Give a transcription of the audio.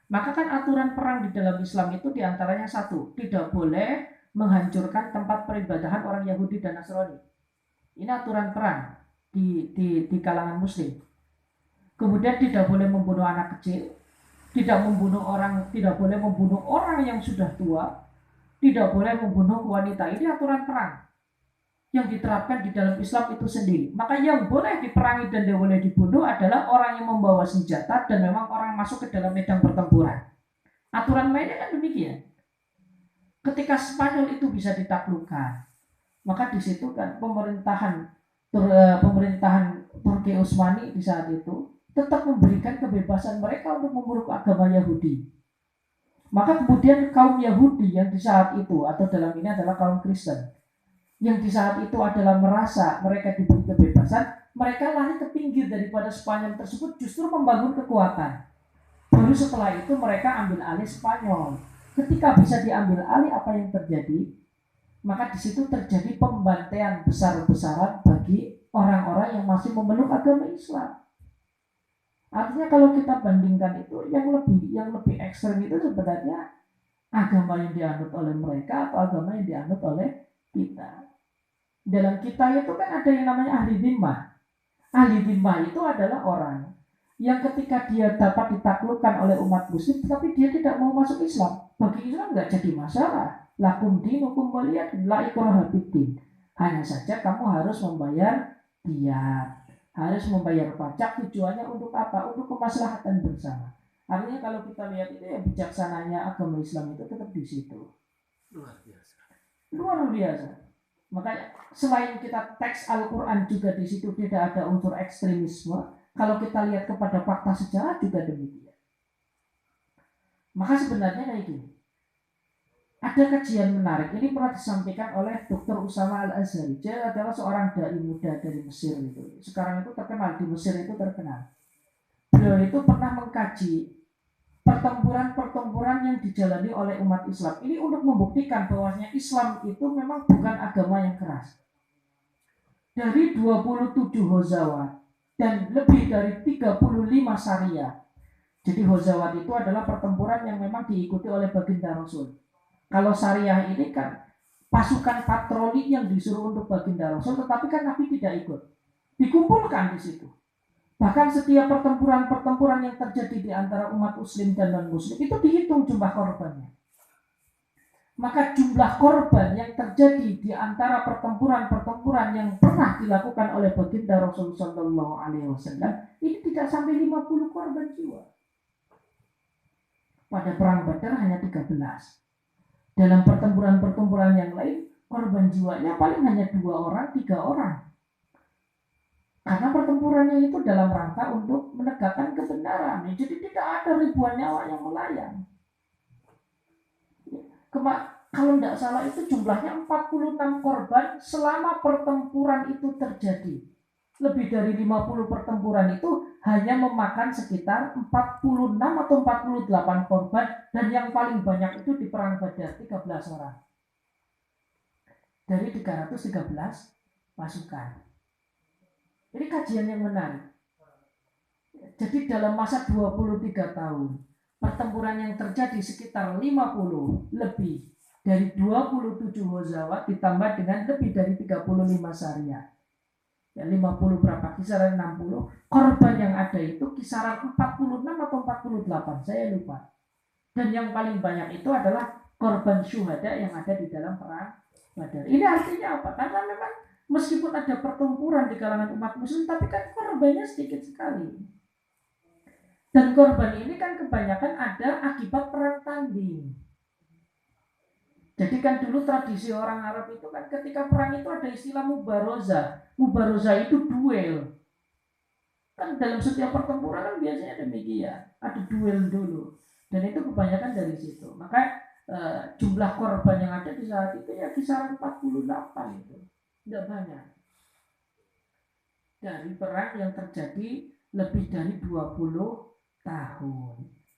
Maka kan aturan perang di dalam Islam itu diantaranya satu, tidak boleh menghancurkan tempat peribadahan orang Yahudi dan Nasrani. Ini aturan perang di kalangan Muslim. Kemudian tidak boleh membunuh anak kecil, tidak boleh membunuh orang yang sudah tua, tidak boleh membunuh wanita. Ini aturan perang yang diterapkan di dalam Islam itu sendiri. Maka yang boleh diperangi dan yang boleh dibunuh adalah orang yang membawa senjata dan memang orang masuk ke dalam medan pertempuran. Aturan mainnya kan demikian. Ketika Spanyol itu bisa ditaklukkan, maka di situ kan pemerintahan Turki Utsmani di saat itu tetap memberikan kebebasan mereka untuk memeluk agama Yahudi. Maka kemudian kaum Yahudi yang di saat itu, atau dalam ini adalah kaum Kristen, yang di saat itu adalah merasa mereka diberi kebebasan, mereka lari ke pinggir daripada Spanyol tersebut, justru membangun kekuatan. Baru setelah itu mereka ambil alih Spanyol. Ketika bisa diambil alih, apa yang terjadi? Maka di situ terjadi pembantaian besar-besaran bagi orang-orang yang masih memeluk agama Islam. Artinya kalau kita bandingkan itu, yang lebih ekstrem itu sebenarnya agama yang dianut oleh mereka atau agama yang dianut oleh kita. Dalam kita itu kan ada yang namanya ahli dhimmah. Ahli dhimmah itu adalah orang yang ketika dia dapat ditaklukkan oleh umat muslim, tapi dia tidak mau masuk Islam. Bagi Islam nggak jadi masalah. Lakum dinukum waliyad la ikraha fiddin. Hanya saja kamu harus membayar diat, harus membayar pajak. Tujuannya untuk apa? Untuk kemaslahatan bersama. Artinya kalau kita lihat itu ya bijaksananya agama Islam itu tetap di situ. Luar biasa. Luar biasa. Makanya selain kita teks Al-Quran juga di situ tidak ada unsur ekstremisme. Kalau kita lihat kepada fakta sejarah juga demikian. Maka sebenarnya kayak gini. Ada kajian menarik. Ini pernah disampaikan oleh Dr. Usama Al-Azhari. Dia adalah seorang dai muda dari Mesir itu. Sekarang itu terkenal, di Mesir itu terkenal. Beliau itu pernah mengkaji pertempuran-pertempuran yang dijalani oleh umat Islam. Ini untuk membuktikan bahwasanya Islam itu memang bukan agama yang keras. Dari 27 Ghazawat dan lebih dari 35 Syariah. Jadi Ghazawat itu adalah pertempuran yang memang diikuti oleh baginda Rasul. Kalau Syariah ini kan pasukan patroli yang disuruh untuk baginda Rasul, tetapi kan Nabi tidak ikut. Dikumpulkan di situ. Bahkan setiap pertempuran-pertempuran yang terjadi di antara umat muslim dan non-muslim itu dihitung jumlah korbannya. Maka jumlah korban yang terjadi di antara pertempuran-pertempuran yang pernah dilakukan oleh baginda Rasulullah SAW ini tidak sampai 50 korban jiwa. Pada perang Badar hanya 13. Dalam pertempuran-pertempuran yang lain korban jiwanya paling hanya 2 orang, 3 orang. Karena pertempurannya itu dalam rangka untuk menegakkan kebenaran. Jadi tidak ada ribuan nyawa yang melayang. Kalau tidak salah itu jumlahnya 46 korban selama pertempuran itu terjadi. Lebih dari 50 pertempuran itu hanya memakan sekitar 46 atau 48 korban. Dan yang paling banyak itu di perang Badar, 13 orang. Dari 313 pasukan. Ini kajian yang menarik. Jadi dalam masa 23 tahun, pertempuran yang terjadi sekitar 50 lebih dari 27 Ghazawat ditambah dengan lebih dari 35 Syariah. Ya 50 berapa? Kisaran 60. Korban yang ada itu kisaran 46 atau 48, saya lupa. Dan yang paling banyak itu adalah korban syuhada yang ada di dalam perang Badar. Ini artinya apa? Karena memang meskipun ada pertempuran di kalangan umat muslim, tapi kan korbannya sedikit sekali. Dan korban ini kan kebanyakan ada akibat perang tanding. Jadi kan dulu tradisi orang Arab itu kan ketika perang itu ada istilah mubaroza. Mubaroza itu duel. Kan dalam setiap pertempuran kan biasanya demikian. Ada duel dulu. Dan itu kebanyakan dari situ. Maka jumlah korban yang ada di saat itu ya kisaran 48 itu. Tidak banyak. Dari perang yang terjadi lebih dari 20 tahun.